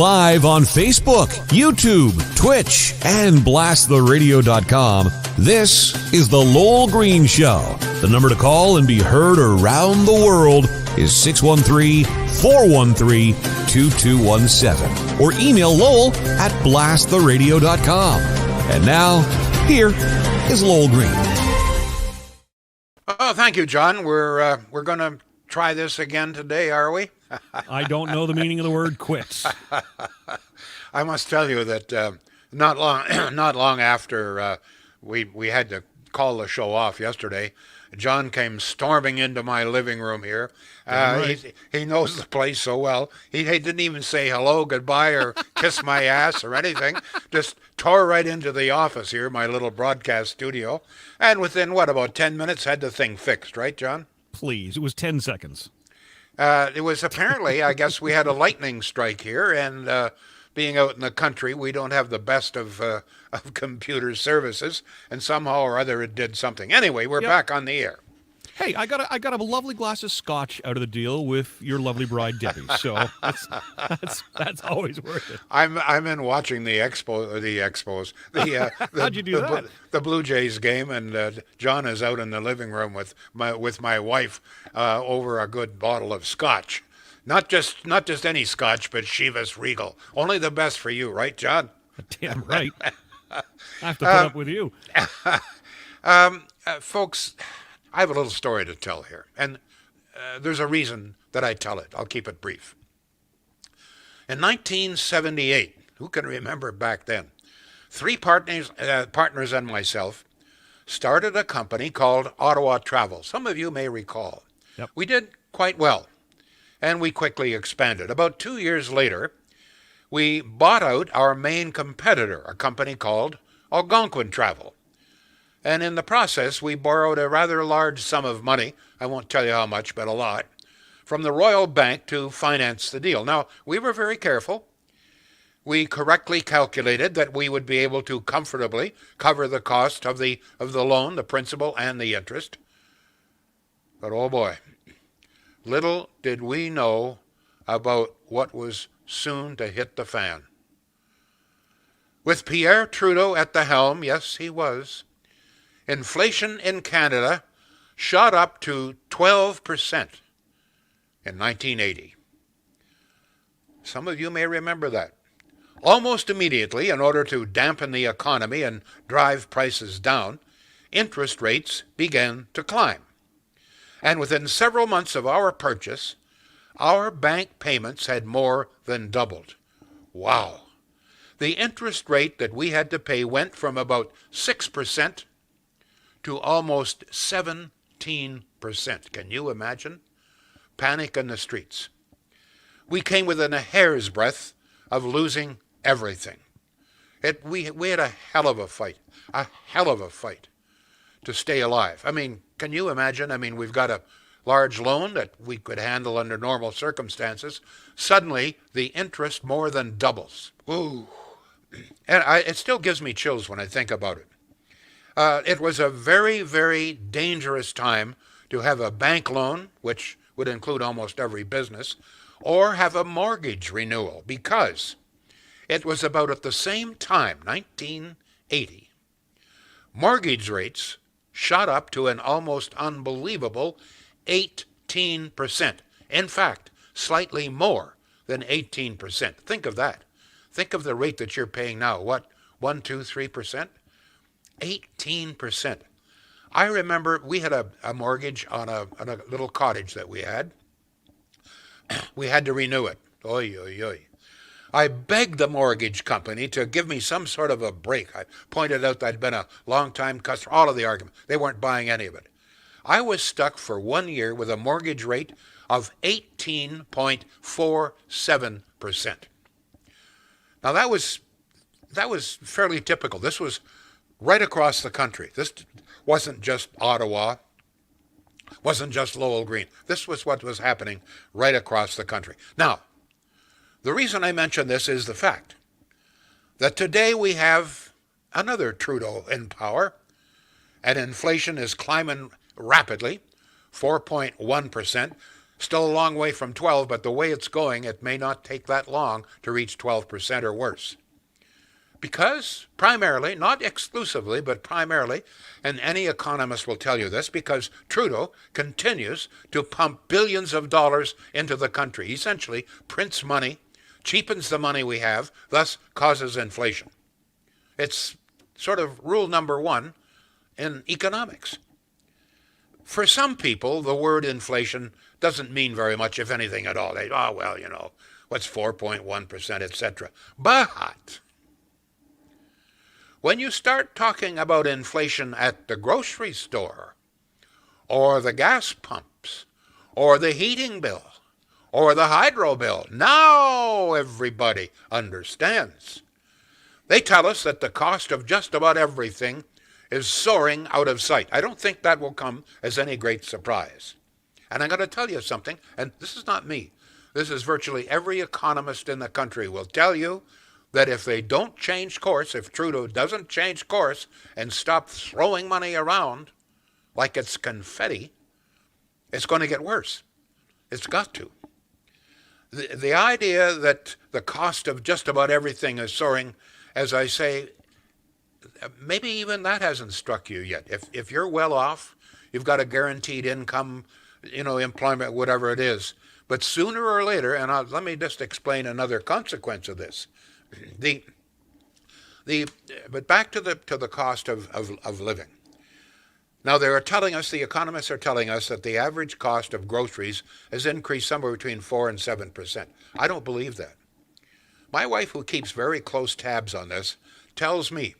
live on Facebook, YouTube, Twitch, and blasttheradio.com. This is the Lowell Green Show. The number to call and be heard around the world is 613-413-2217. Or email Lowell at blasttheradio.com. And now, here is Lowell Green. Oh, thank you, John. We're going to try this again today, are we? I don't know the meaning of the word quits. I must tell you that not long after we had to call the show off yesterday, John came storming into my living room here. Right. He knows the place so well. He didn't even say hello, goodbye, or kiss my ass or anything. Just tore right into the office here, my little broadcast studio. And within, about 10 minutes, had the thing fixed, right, John? Please, it was 10 seconds. It was apparently, I guess we had a lightning strike here, and being out in the country, we don't have the best of computer services, and somehow or other it did something. Anyway, we're back on the air. Hey, I got a lovely glass of scotch out of the deal with your lovely bride Debbie, so that's always worth it. I'm in watching the How'd you do that? The Blue Jays game, and John is out in the living room with my wife over a good bottle of scotch. Not just any scotch, but Chivas Regal. Only the best for you, right, John? Damn right. I have to put up with you. Folks, I have a little story to tell here, and there's a reason that I tell it. I'll keep it brief. In 1978, who can remember back then, three partners and myself started a company called Ottawa Travel. Some of you may recall. Yep. We did quite well, and we quickly expanded. About 2 years later, we bought out our main competitor, a company called Algonquin Travel. And in the process, we borrowed a rather large sum of money, I won't tell you how much, but a lot, from the Royal Bank to finance the deal. Now, we were very careful. We correctly calculated that we would be able to comfortably cover the cost of the loan, the principal and the interest. But oh boy, little did we know about what was soon to hit the fan. With Pierre Trudeau at the helm, yes, he was, inflation in Canada shot up to 12% in 1980. Some of you may remember that. Almost immediately, in order to dampen the economy and drive prices down, interest rates began to climb. And within several months of our purchase, our bank payments had more than doubled. Wow! The interest rate that we had to pay went from about 6% to almost 17%. Can you imagine? Panic in the streets. We came within a hair's breadth of losing everything. We had a hell of a fight to stay alive. I mean, can you imagine? I mean, we've got a large loan that we could handle under normal circumstances. Suddenly, the interest more than doubles. Ooh. And it still gives me chills when I think about it. It was a very, very dangerous time to have a bank loan, which would include almost every business, or have a mortgage renewal, because it was about at the same time, 1980, mortgage rates shot up to an almost unbelievable 18%. In fact, slightly more than 18%. Think of that. Think of the rate that you're paying now. What, 1, 2, 3%? 18%. I remember we had a mortgage on a little cottage that we had. We had to renew it. Oy, oy, oy. I begged the mortgage company to give me some sort of a break. I pointed out that I'd been a long-time customer, all of the argument. They weren't buying any of it. I was stuck for 1 year with a mortgage rate of 18.47%. Now that was fairly typical. This was right across the country. This wasn't just Ottawa, wasn't just Lowell Green. This was what was happening right across the country. Now, the reason I mention this is the fact that today we have another Trudeau in power, and inflation is climbing rapidly, 4.1%. Still a long way from 12, but the way it's going, it may not take that long to reach 12% or worse. Because primarily, not exclusively, but primarily, and any economist will tell you this, because Trudeau continues to pump billions of dollars into the country, essentially prints money, cheapens the money we have, thus causes inflation. It's sort of rule number one in economics. For some people, the word inflation doesn't mean very much, if anything at all. They, oh, well, what's 4.1%, etc. But when you start talking about inflation at the grocery store, or the gas pumps, or the heating bill, or the hydro bill, now everybody understands. They tell us that the cost of just about everything is soaring out of sight. I don't think that will come as any great surprise. And I'm going to tell you something, and this is not me. This is virtually every economist in the country will tell you that if they don't change course, if Trudeau doesn't change course and stop throwing money around like it's confetti, it's going to get worse. It's got to. The idea that the cost of just about everything is soaring, as I say, maybe even that hasn't struck you yet. If you're well off, you've got a guaranteed income, employment, whatever it is. But sooner or later, and let me just explain another consequence of this. But back to the cost of living. Now the economists are telling us that the average cost of groceries has increased somewhere between 4 and 7%. I don't believe that. My wife, who keeps very close tabs on this, tells me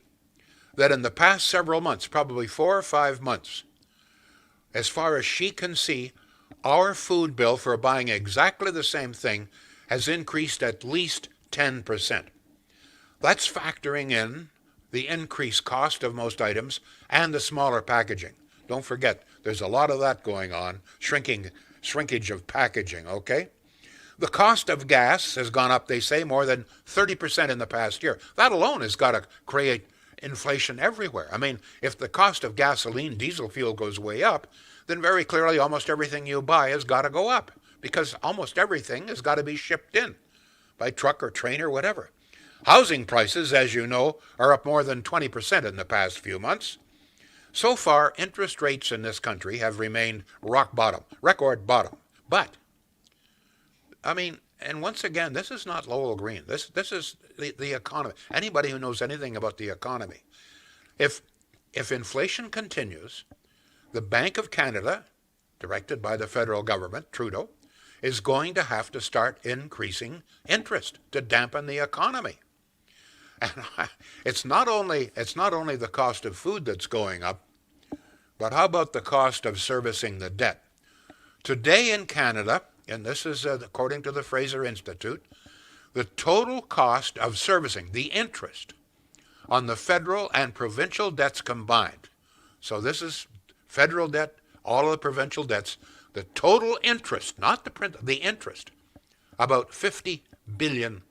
that in the past several months, probably 4 or 5 months, as far as she can see, our food bill for buying exactly the same thing has increased at least 10%. That's factoring in the increased cost of most items and the smaller packaging. Don't forget, there's a lot of that going on, shrinkage of packaging, okay? The cost of gas has gone up, they say, more than 30% in the past year. That alone has got to create inflation everywhere. I mean, if the cost of gasoline, diesel fuel goes way up, then very clearly almost everything you buy has got to go up, because almost everything has got to be shipped in by truck or train or whatever. Housing prices, as you know, are up more than 20% in the past few months. So far, interest rates in this country have remained rock bottom, record bottom. But, and once again, this is not Lowell Green. This is the economy. Anybody who knows anything about the economy. If inflation continues, the Bank of Canada, directed by the federal government, Trudeau, is going to have to start increasing interest to dampen the economy. And it's not only the cost of food that's going up, but how about the cost of servicing the debt? Today in Canada, and this is according to the Fraser Institute, the total cost of servicing, the interest, on the federal and provincial debts combined, so this is federal debt, all of the provincial debts, the total interest, not the print, the interest, about $50 billion.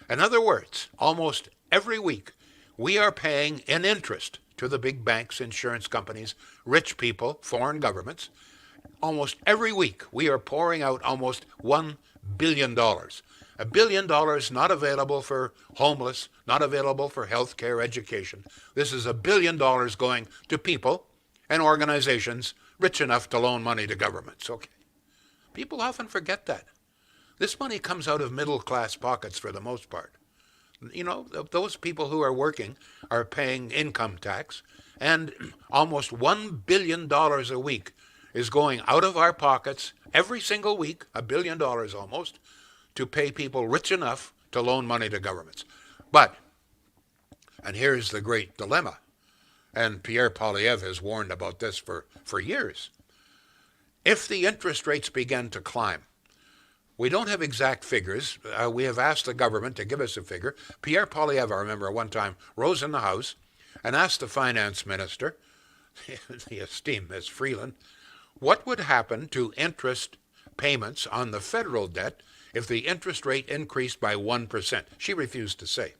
In other words, almost every week we are paying in interest to the big banks, insurance companies, rich people, foreign governments. Almost every week we are pouring out almost $1 billion. $1 billion not available for homeless, not available for health care, education. This is $1 billion going to people and organizations rich enough to loan money to governments. Okay. People often forget that. This money comes out of middle-class pockets for the most part. Those people who are working are paying income tax, and almost $1 billion a week is going out of our pockets every single week, $1 billion almost, to pay people rich enough to loan money to governments. But, and here's the great dilemma, and Pierre Poilievre has warned about this for years. If the interest rates begin to climb, we don't have exact figures. We have asked the government to give us a figure. Pierre Poilievre, I remember one time, rose in the House and asked the finance minister, the esteemed Ms. Freeland, what would happen to interest payments on the federal debt if the interest rate increased by 1%? She refused to say.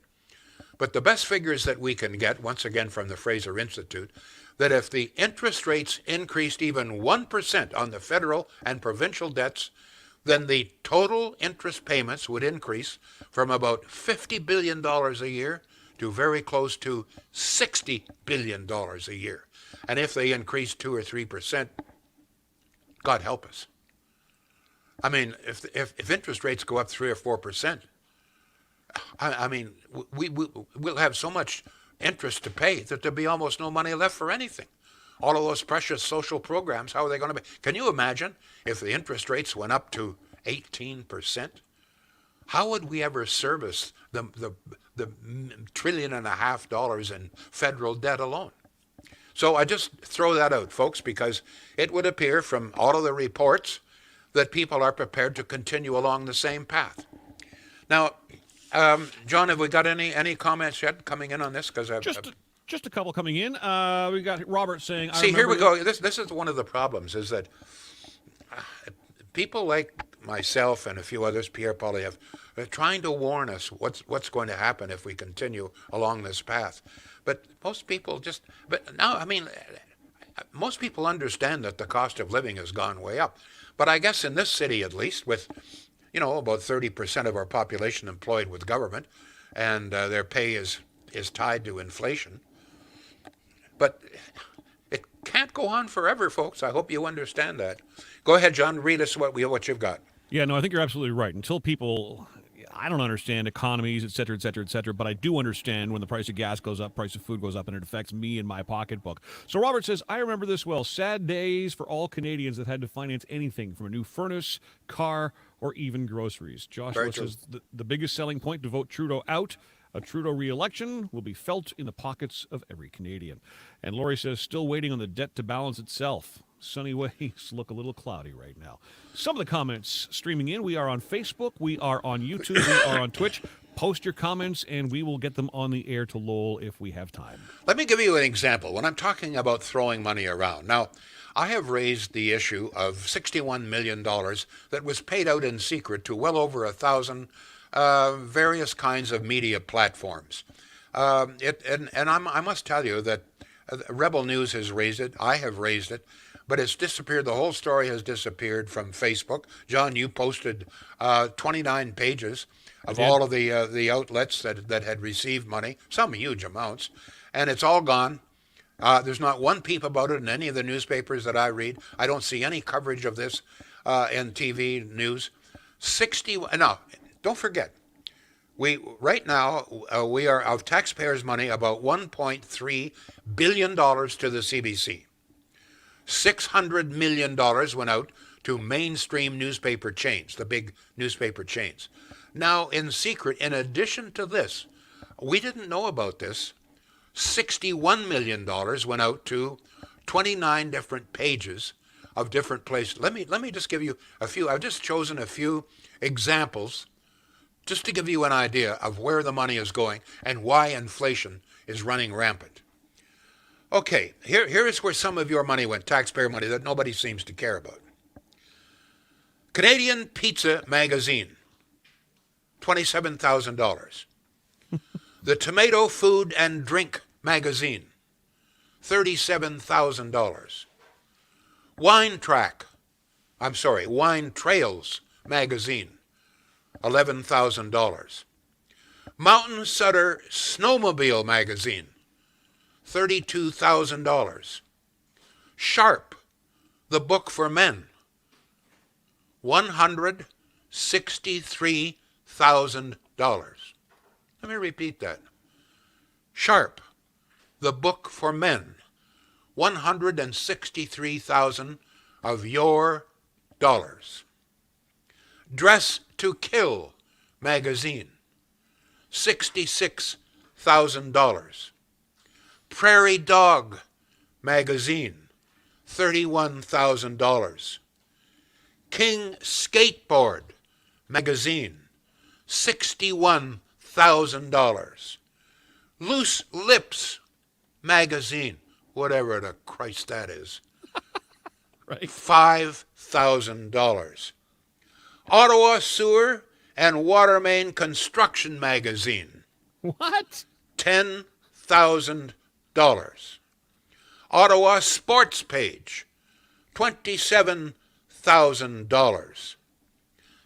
But the best figures that we can get, once again from the Fraser Institute, that if the interest rates increased even 1% on the federal and provincial debts, then the total interest payments would increase from about $50 billion a year to very close to $60 billion a year. And if they increase 2 or 3%, God help us. I mean, if interest rates go up 3 or 4%, I mean, we'll have so much interest to pay that there'll be almost no money left for anything. All of those precious social programs, how are they going to be? Can you imagine if the interest rates went up to 18%? How would we ever service the $1.5 trillion in federal debt alone? So I just throw that out, folks, because it would appear from all of the reports that people are prepared to continue along the same path. Now, John, have we got any comments yet coming in on this? Because just a couple coming in. We got Robert saying, here we go. This is one of the problems, is that people like myself and a few others, Pierre Poilievre, are trying to warn us what's going to happen if we continue along this path. But most people most people understand that the cost of living has gone way up. But I guess in this city, at least, with about 30% of our population employed with government, and their pay is tied to inflation. But it can't go on forever, folks. I hope you understand that. Go ahead, John. Read us what you've got. Yeah, no, I think you're absolutely right. Until people, I don't understand economies, et cetera, et cetera, et cetera, but I do understand when the price of gas goes up, price of food goes up, and it affects me and my pocketbook. So Robert says, I remember this well. Sad days for all Canadians that had to finance anything from a new furnace, car, or even groceries. Joshua says the biggest selling point to vote Trudeau out. A Trudeau re-election will be felt in the pockets of every Canadian. And Lori says, still waiting on the debt to balance itself. Sunny ways look a little cloudy right now. Some of the comments streaming in. We are on Facebook. We are on YouTube. We are on Twitch. Post your comments, and we will get them on the air to Lowell if we have time. Let me give you an example. When I'm talking about throwing money around. Now, I have raised the issue of $61 million that was paid out in secret to well over 1,000 various kinds of media platforms. I must tell you that Rebel News has raised it. I have raised it. But it's disappeared. The whole story has disappeared from Facebook. John, you posted 29 pages of all of the outlets that had received money, some huge amounts, and it's all gone. There's not one peep about it in any of the newspapers that I read. I don't see any coverage of this in TV news. Now, don't forget, right now we are of taxpayers' money about $1.3 billion to the CBC. $600 million went out to mainstream newspaper chains, the big newspaper chains. Now, in secret, in addition to this, we didn't know about this, $61 million went out to 29 different pages of different places. Let me just give you a few. I've just chosen a few examples just to give you an idea of where the money is going and why inflation is running rampant. Okay, here is where some of your money went, taxpayer money that nobody seems to care about. Canadian Pizza Magazine, $27,000. The Tomato Food and Drink Magazine, $37,000. Wine Trails Magazine, $11,000. Mountain Sutter Snowmobile Magazine, $32,000. Sharp, the book for men, $163,000. Let me repeat that. Sharp, the book for men, $163,000 of your dollars. Dress to Kill magazine, $66,000. Prairie Dog magazine, $31,000. King Skateboard magazine, $61,000. Loose Lips magazine, whatever the Christ that is, Right. $5,000. Ottawa Sewer and Water Main Construction magazine, What? $10,000. Ottawa Sports Page, $27,000.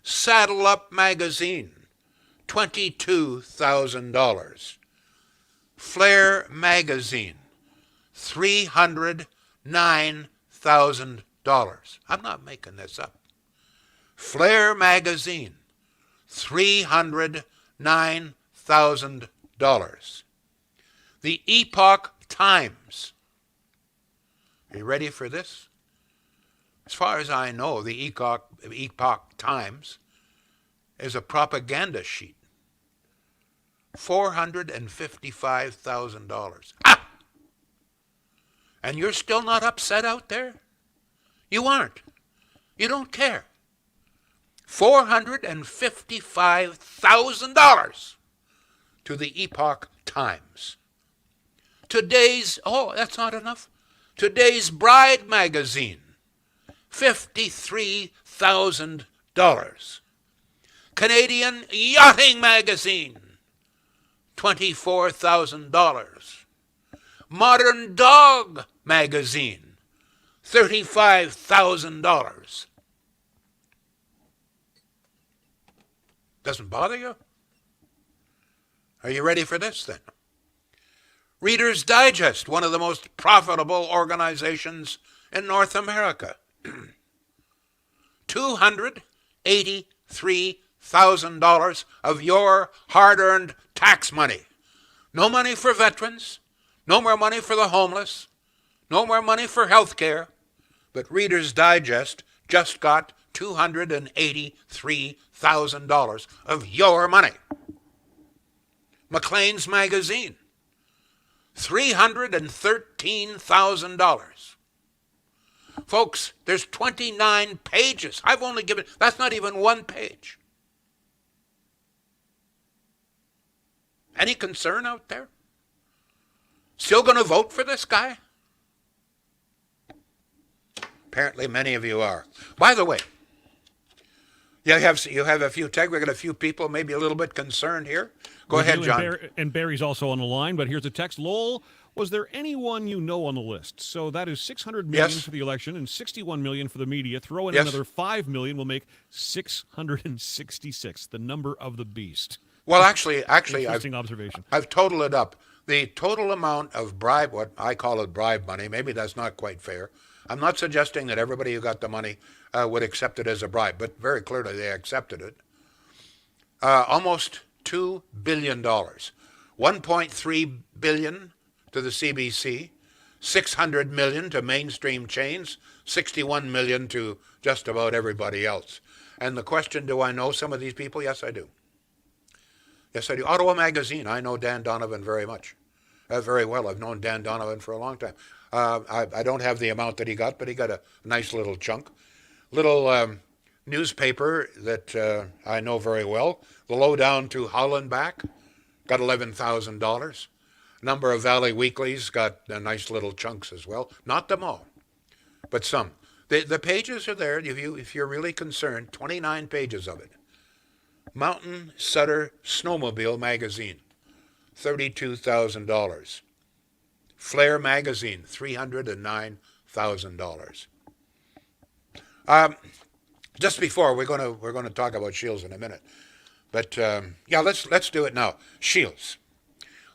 Saddle Up Magazine, $22,000. Flair Magazine, $309,000. I'm not making this up. Flair Magazine, $309,000. The Epoch Times. Are you ready for this? As far as I know, the Epoch Times is a propaganda sheet. $455,000. Ah! And you're still not upset out there? You aren't. You don't care. $455,000 to the Epoch Times. That's not enough. Today's Bride Magazine, $53,000. Canadian Yachting Magazine, $24,000. Modern Dog Magazine, $35,000. Doesn't bother you? Are you ready for this then? Reader's Digest, one of the most profitable organizations in North America. $283,000 of your hard-earned tax money. No money for veterans, no more money for the homeless, no more money for health care, but Reader's Digest just got $283,000 of your money. Maclean's Magazine, $313,000. Folks, there's 29 pages. I've only given, that's not even one page. Any concern out there? Still going to vote for this guy? Apparently many of you are. By the way, you have a few we got a few people maybe a little bit concerned here. Go ahead, John. And Barry's also on the line, but here's a text. Lowell, was there anyone you know on the list? So that is $600 million for the election and $61 million for the media. Throw in another $5 million will make 666, the number of the beast. Well, actually, interesting observation. I've totaled it up. The total amount of bribe, what I call it bribe money, maybe that's not quite fair. I'm not suggesting that everybody who got the money would accept it as a bribe, but very clearly they accepted it. Almost $2 billion. $1.3 billion to the CBC, $600 million to mainstream chains, $61 million to just about everybody else. And the question, do I know some of these people? Yes, I do. Yes, I do. Ottawa Magazine, I know Dan Donovan very much. Very well. I've known Dan Donovan for a long time. I don't have the amount that he got, but he got a nice little chunk. Little newspaper that I know very well, the Lowdown to Holland back, got $11,000. Number of Valley Weeklies got nice little chunks as well. Not them all, but some. The pages are there if you're really concerned. 29 pages of it. Mountain Sutter Snowmobile Magazine, $32,000. Flair Magazine, $309,000. Just before we're going to talk about Shields in a minute, but let's do it now. Shields.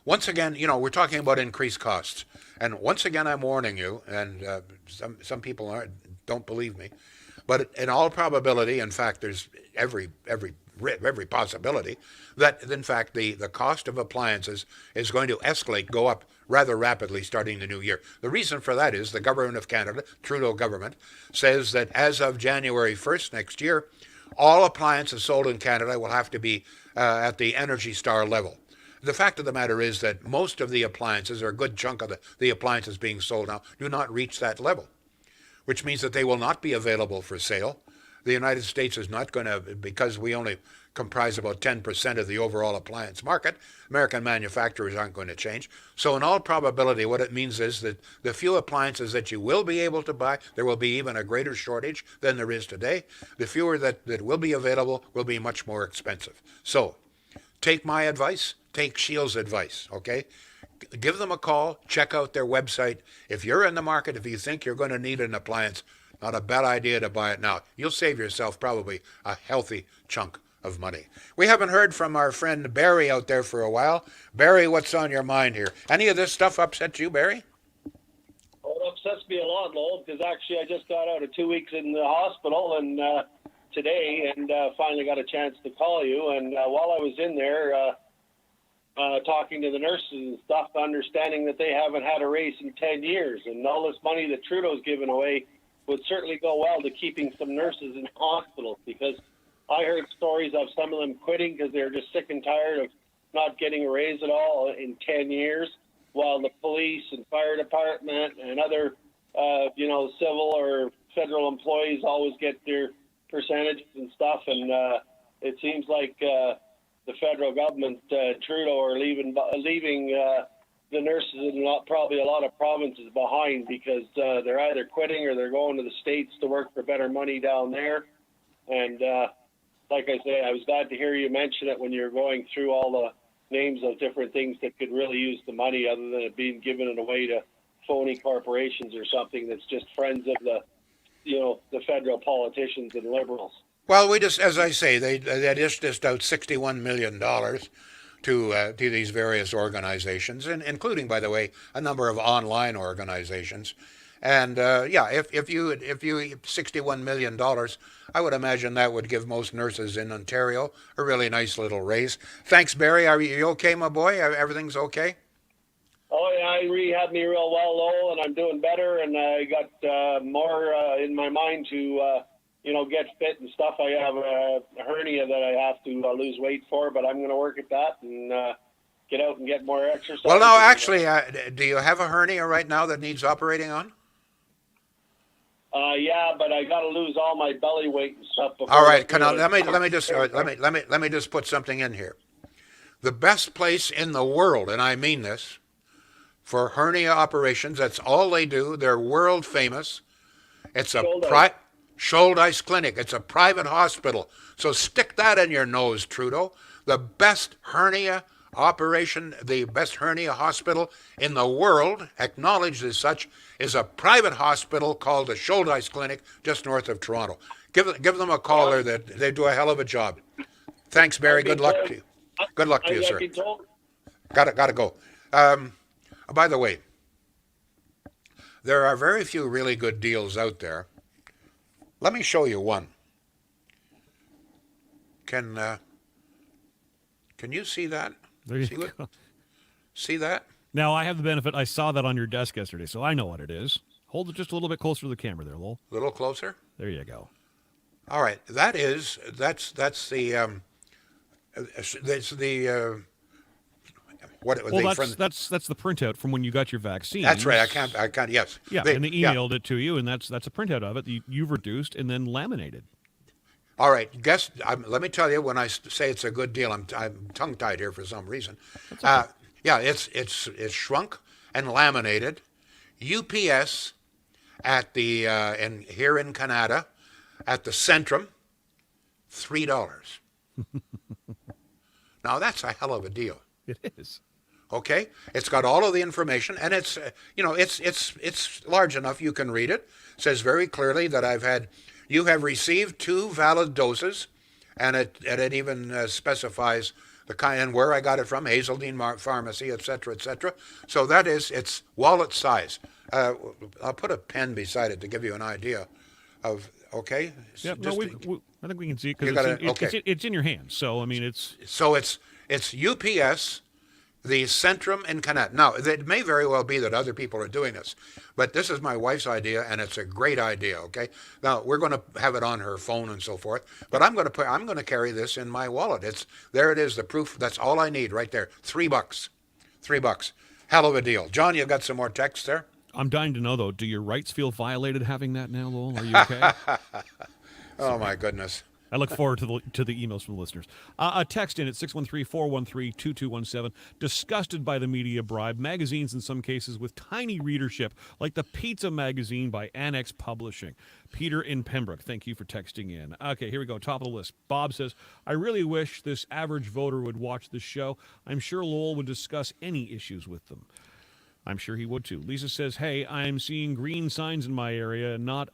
Once again, we're talking about increased costs, and once again, I'm warning you. And some people don't believe me, but in all probability, in fact, there's every possibility that, in fact, the cost of appliances is going to go up rather rapidly starting the new year. The reason for that is the government of Canada, Trudeau government, says that as of January 1st next year, all appliances sold in Canada will have to be at the Energy Star level. The fact of the matter is that most of the appliances, or a good chunk of the appliances being sold now, do not reach that level, which means that they will not be available for sale. The United States is not going to, because we only comprise about 10% of the overall appliance market, American manufacturers aren't going to change. So in all probability, what it means is that the few appliances that you will be able to buy, there will be even a greater shortage than there is today. The fewer that will be available will be much more expensive. So take my advice, take Shields' advice, okay? Give them a call. Check out their website. If you're in the market, if you think you're going to need an appliance, not a bad idea to buy it now. You'll save yourself probably a healthy chunk of money. We haven't heard from our friend Barry out there for a while. Barry, what's on your mind here? Any of this stuff upset you, Barry? Well, it upsets me a lot, Lowell, because actually I just got out of 2 weeks in the hospital and today, and finally got a chance to call you. And while I was in there talking to the nurses and stuff, understanding that they haven't had a raise in 10 years, and all this money that Trudeau's given away would certainly go well to keeping some nurses in hospitals, because I heard stories of some of them quitting because they're just sick and tired of not getting a raise at all in 10 years, while the police and fire department and other, civil or federal employees always get their percentages and stuff. And it seems like the federal government, Trudeau, are leaving the nurses in probably a lot of provinces behind, because they're either quitting or they're going to the States to work for better money down there. And like I say, I was glad to hear you mention it when you're going through all the names of different things that could really use the money, other than it being given away to phony corporations or something that's just friends of the federal politicians and liberals. Well, we just, as I say, they dished out $61 million to these various organizations, and including, by the way, a number of online organizations. And if you $61 million, I would imagine that would give most nurses in Ontario a really nice little raise. Thanks, Barry. Are you okay, my boy? Everything's okay? Oh, yeah, I rehabbed me real well, Lowell, and I'm doing better, and I got more in my mind to, get fit and stuff. I have a hernia that I have to lose weight for, but I'm going to work at that and get out and get more exercise. Well, no, actually, do you have a hernia right now that needs operating on? Yeah, but I got to lose all my belly weight and stuff before. All right, let me just put something in here. The best place in the world, and I mean this, for hernia operations, that's all they do. They're world famous. It's a Shouldice Clinic. It's a private hospital. So stick that in your nose, Trudeau. The best hernia operation, the best hernia hospital in the world, acknowledged as such, is a private hospital called the Shouldice Clinic just north of Toronto. Give them a call there. That they do a hell of a job. Thanks, Barry. Good luck to you. Good luck to you, sir. Gotta go. By the way, there are very few really good deals out there. Let me show you one. Can you see that? There you go. See that? Now, I have the benefit. I saw that on your desk yesterday, so I know what it is. Hold it just a little bit closer to the camera there, Lowell. A little closer? There you go. All right. That's the that's the printout from when you got your vaccine. That's right. I can't. Yes. Yeah, and they emailed it to you, and that's a printout of it. You've reduced and then laminated. All right. Let me tell you, when I say it's a good deal, I'm tongue tied here for some reason. Okay. It's shrunk and laminated. UPS at the here in Canada at the Centrum, $3. Now that's a hell of a deal. It is. Okay, it's got all of the information, and it's it's large enough you can read it. It says very clearly that you have received 2 valid doses, and it even specifies the kind and where I got it from, Hazeldean Pharmacy, etc., etc. So it's wallet size. I'll put a pen beside it to give you an idea of. Okay. Yeah, I think we can see it because it's in your hands. So I mean, it's UPS. The Centrum in Canada. Now, it may very well be that other people are doing this, but this is my wife's idea, and it's a great idea. Okay. Now we're going to have it on her phone and so forth, but I'm going to carry this in my wallet. There it is, the proof. That's all I need right there. $3. $3. Hell of a deal. John, you got some more text there? I'm dying to know though. Do your rights feel violated having that now, Lowell? Are you okay? Oh my goodness. I look forward to the emails from the listeners. A text in at 613-413-2217. Disgusted by the media bribe. Magazines in some cases with tiny readership, like the Pizza Magazine by Annex Publishing. Peter in Pembroke, thank you for texting in. Okay, here we go. Top of the list. Bob says, I really wish this average voter would watch this show. I'm sure Lowell would discuss any issues with them. I'm sure he would too. Lisa says, hey, I'm seeing green signs in my area, not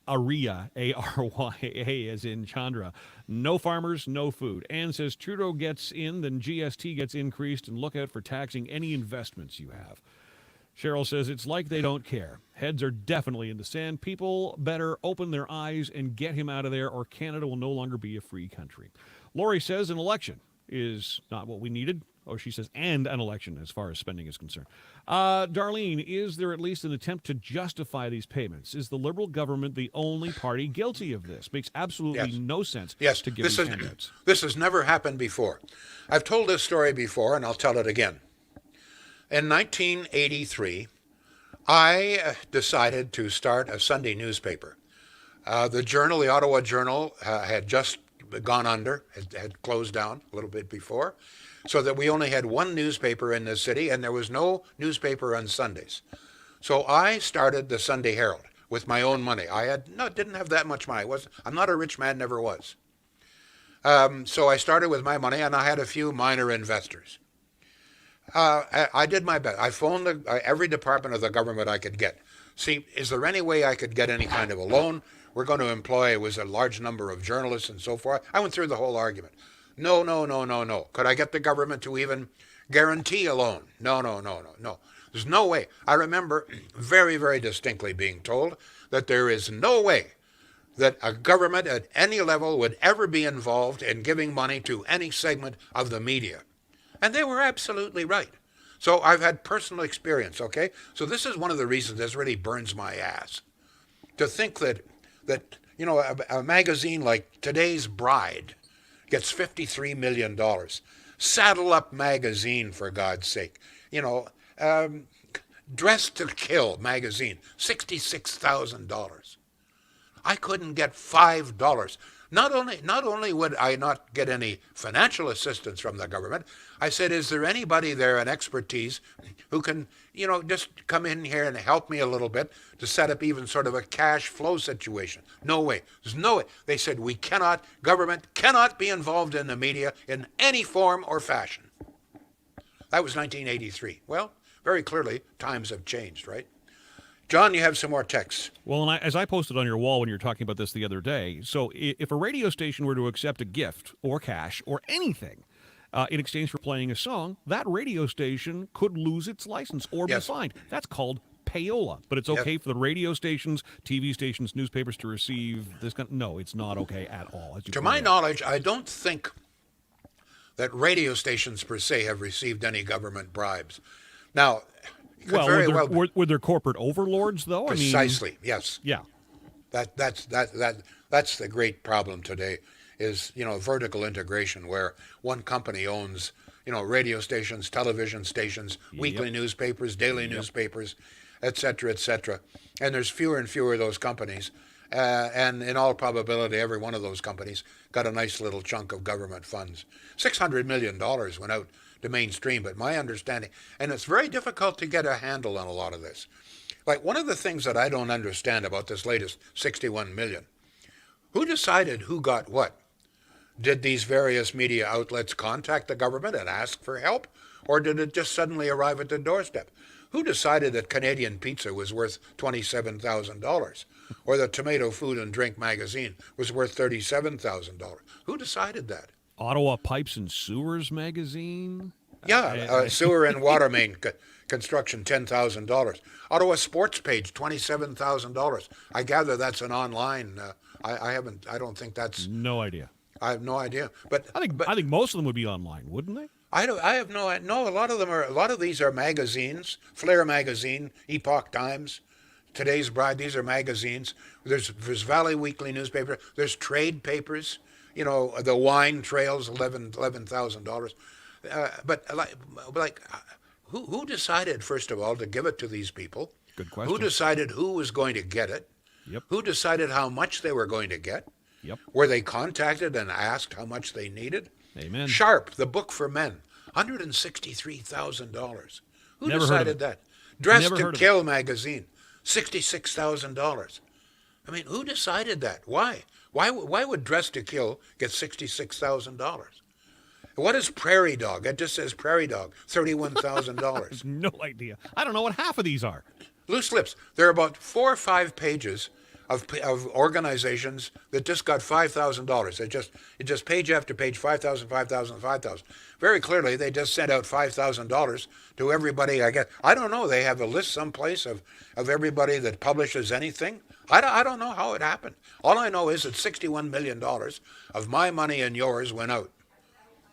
Arya, A-R-Y-A, as in Chandra. No farmers, no food. Ann says, Trudeau gets in, then GST gets increased, and look out for taxing any investments you have. Cheryl says, it's like they don't care. Heads are definitely in the sand. People better open their eyes and get him out of there, or Canada will no longer be a free country. Lori says, an election is not what we needed. Oh, she says, and an election as far as spending is concerned. Darlene, is there at least an attempt to justify these payments? Is the Liberal government the only party guilty of this? Makes absolutely no sense to give these handouts. This has never happened before. I've told this story before, and I'll tell it again. In 1983, I decided to start a Sunday newspaper. The Journal, the Ottawa Journal, had just gone under, had closed down a little bit before, so that we only had one newspaper in the city, and there was no newspaper on Sundays. So I started the Sunday Herald with my own money. Didn't have that much money. I'm not a rich man, never was. So I started with my money, and I had a few minor investors. I did my best. I phoned every department of the government I could get. See, is there any way I could get any kind of a loan? We're going to employ, it was a large number of journalists and so forth. I went through the whole argument. No. Could I get the government to even guarantee a loan? No. There's no way. I remember very, very distinctly being told that there is no way that a government at any level would ever be involved in giving money to any segment of the media. And they were absolutely right. So I've had personal experience, okay? So this is one of the reasons this really burns my ass. To think that a magazine like Today's Bride gets $53 million. Saddle Up magazine, for God's sake. Dress to Kill magazine, $66,000. I couldn't get $5. Not only would I not get any financial assistance from the government, I said, is there anybody there, an expertise, who can, just come in here and help me a little bit to set up even sort of a cash flow situation? No way. There's no way. They said, government cannot be involved in the media in any form or fashion. That was 1983. Well, very clearly, times have changed, right? John, you have some more texts. Well, and as I posted on your wall when you were talking about this the other day, so if a radio station were to accept a gift or cash or anything in exchange for playing a song, that radio station could lose its license or be fined. That's called payola. But it's okay for the radio stations, TV stations, newspapers to receive this kind of... No, it's not okay at all. To my knowledge, I don't think that radio stations per se have received any government bribes. Now... Were there corporate overlords, though? Precisely, yes. Yeah. That's the great problem today is, vertical integration, where one company owns, radio stations, television stations, weekly newspapers, daily newspapers, et cetera, and there's fewer and fewer of those companies, and in all probability, every one of those companies got a nice little chunk of government funds. $600 million went out to mainstream, but my understanding, and it's very difficult to get a handle on a lot of this. Like, one of the things that I don't understand about this latest 61 million, who decided who got what? Did these various media outlets contact the government and ask for help, or did it just suddenly arrive at the doorstep? Who decided that Canadian Pizza was worth $27,000, or that Tomato Food and Drink magazine was worth $37,000? Who decided that? Ottawa Pipes and Sewers magazine? Sewer and water main construction, $10,000. Ottawa Sports Page, $27,000. I gather that's an online. I don't think that's. No idea. I have no idea. But I think most of them would be online, wouldn't they? I have no. A lot of these are magazines. Flair magazine, Epoch Times, Today's Bride. These are magazines. There's Valley Weekly newspaper. There's trade papers. The wine trails, $11,000. But who decided, first of all, to give it to these people? Good question. Who decided who was going to get it? Yep. Who decided how much they were going to get? Yep. Were they contacted and asked how much they needed? Amen. Sharp, the book for men, $163,000. Who Never heard of decided it. that? Dress Never to heard of Kill magazine, $66,000. I mean, who decided that? Why? Why would Dress to Kill get $66,000? What is Prairie Dog? It just says Prairie Dog, $31,000. No idea. I don't know what half of these are. Loose lips. There are about 4 or 5 pages of organizations that just got $5,000. It just page after page, 5,000, 5,000, 5,000. Very clearly, they just sent out $5,000 to everybody. I guess I don't know. They have a list someplace of everybody that publishes anything. I don't know how it happened. All I know is that $61 million of my money and yours went out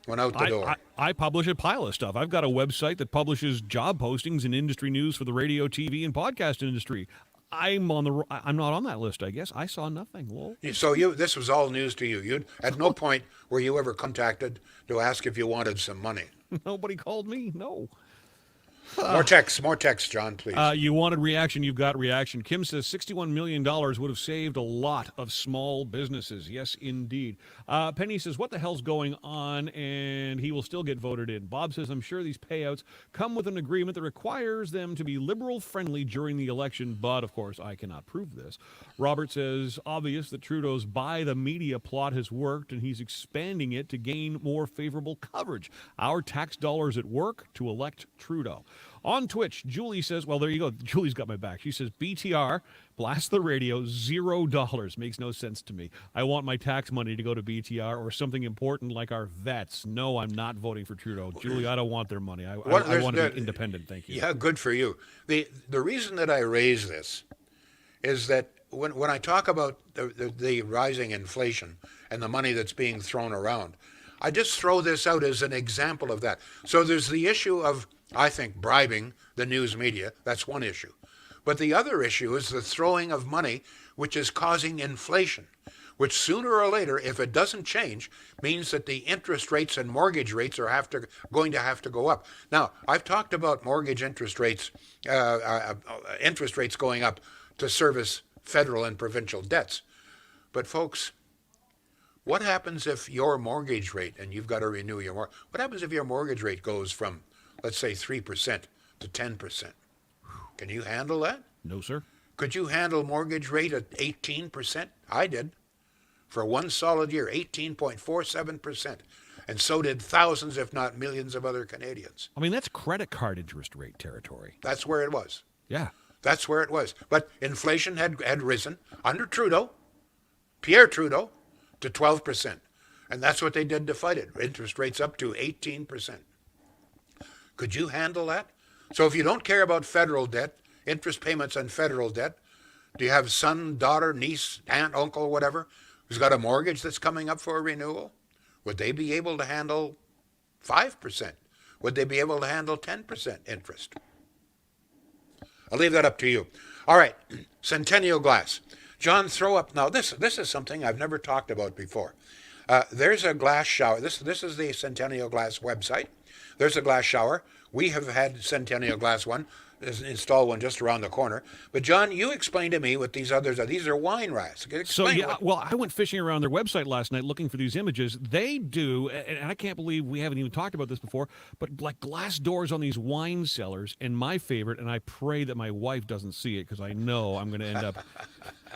the door. I publish a pile of stuff. I've got a website that publishes job postings and industry news for the radio, TV, and podcast industry. I'm not on that list, I guess. I saw nothing. Well, so this was all news to you. At no point were you ever contacted to ask if you wanted some money. Nobody called me. No. More text, John, please. You wanted reaction, you've got reaction. Kim says $61 million would have saved a lot of small businesses. Yes, indeed. Penny says, what the hell's going on? And he will still get voted in. Bob says, I'm sure these payouts come with an agreement that requires them to be liberal-friendly during the election, but, of course, I cannot prove this. Robert says, obvious that Trudeau's buy the media plot has worked, and he's expanding it to gain more favorable coverage. Our tax dollars at work to elect Trudeau. On Twitch, Julie says, well, there you go. Julie's got my back. She says, BTR, blast the radio, $0. Makes no sense to me. I want my tax money to go to BTR or something important like our vets. No, I'm not voting for Trudeau. Julie, I don't want their money. I want to be independent. Thank you. Yeah, good for you. The reason that I raise this is that when I talk about the rising inflation and the money that's being thrown around, I just throw this out as an example of that. So there's the issue of, I think, bribing the news media. That's one issue. But the other issue is the throwing of money, which is causing inflation, which sooner or later, if it doesn't change, means that the interest rates and mortgage rates are going to have to go up. Now, I've talked about mortgage interest rates going up to service federal and provincial debts. But folks, what happens if your mortgage rate, and you've got to renew your mortgage, what happens if your mortgage rate goes from, let's say, 3% to 10%? Can you handle that? No, sir. Could you handle mortgage rate at 18%? I did. For one solid year, 18.47%. And so did thousands, if not millions, of other Canadians. I mean, that's credit card interest rate territory. That's where it was. Yeah. That's where it was. But inflation had risen under Trudeau, Pierre Trudeau, to 12%. And that's what they did to fight it. Interest rates up to 18%. Could you handle that? So if you don't care about federal debt, interest payments on federal debt, do you have son, daughter, niece, aunt, uncle, whatever, who's got a mortgage that's coming up for a renewal? Would they be able to handle 5%? Would they be able to handle 10% interest? I'll leave that up to you. All right, Centennial Glass. John, throw up. Now, this is something I've never talked about before. There's a glass shower. This is the Centennial Glass website. There's a glass shower. We have had Centennial Glass one. Install one just around the corner. But John, you explain to me what these others are. These are wine rafts. Well, I went fishing around their website last night looking for these images. They do, and I can't believe we haven't even talked about this before, but like glass doors on these wine cellars. And my favorite, and I pray that my wife doesn't see it because I know I'm going to end up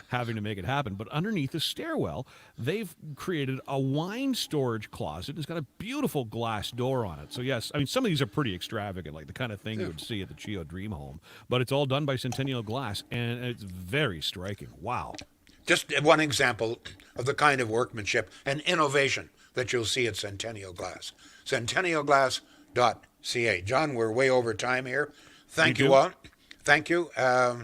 having to make it happen. But underneath the stairwell, they've created a wine storage closet. It's got a beautiful glass door on it. So yes, I mean, some of these are pretty extravagant, like the kind of thing you would see at the Chio Dream Home. But it's all done by Centennial Glass, and it's very striking. Wow. Just one example of the kind of workmanship and innovation that you'll see at Centennial Glass. CentennialGlass.ca. John, we're way over time here. Thank you all. Thank you. I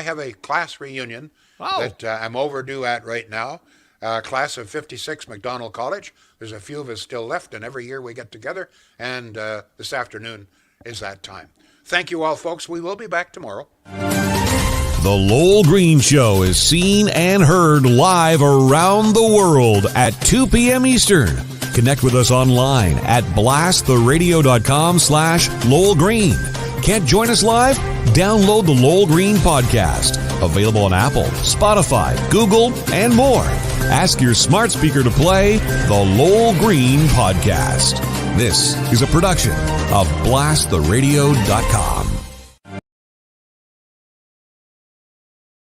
have a class reunion that I'm overdue at right now. Class of 56, McDonald College. There's a few of us still left, and every year we get together, and this afternoon is that time. Thank you all, folks. We will be back tomorrow. The Lowell Green Show is seen and heard live around the world at 2 p.m. Eastern. Connect with us online at blasttheradio.com/Lowell Green. Can't join us live? Download the Lowell Green podcast. Available on Apple, Spotify, Google, and more. Ask your smart speaker to play the Lowell Green Podcast. This is a production of BlastTheRadio.com.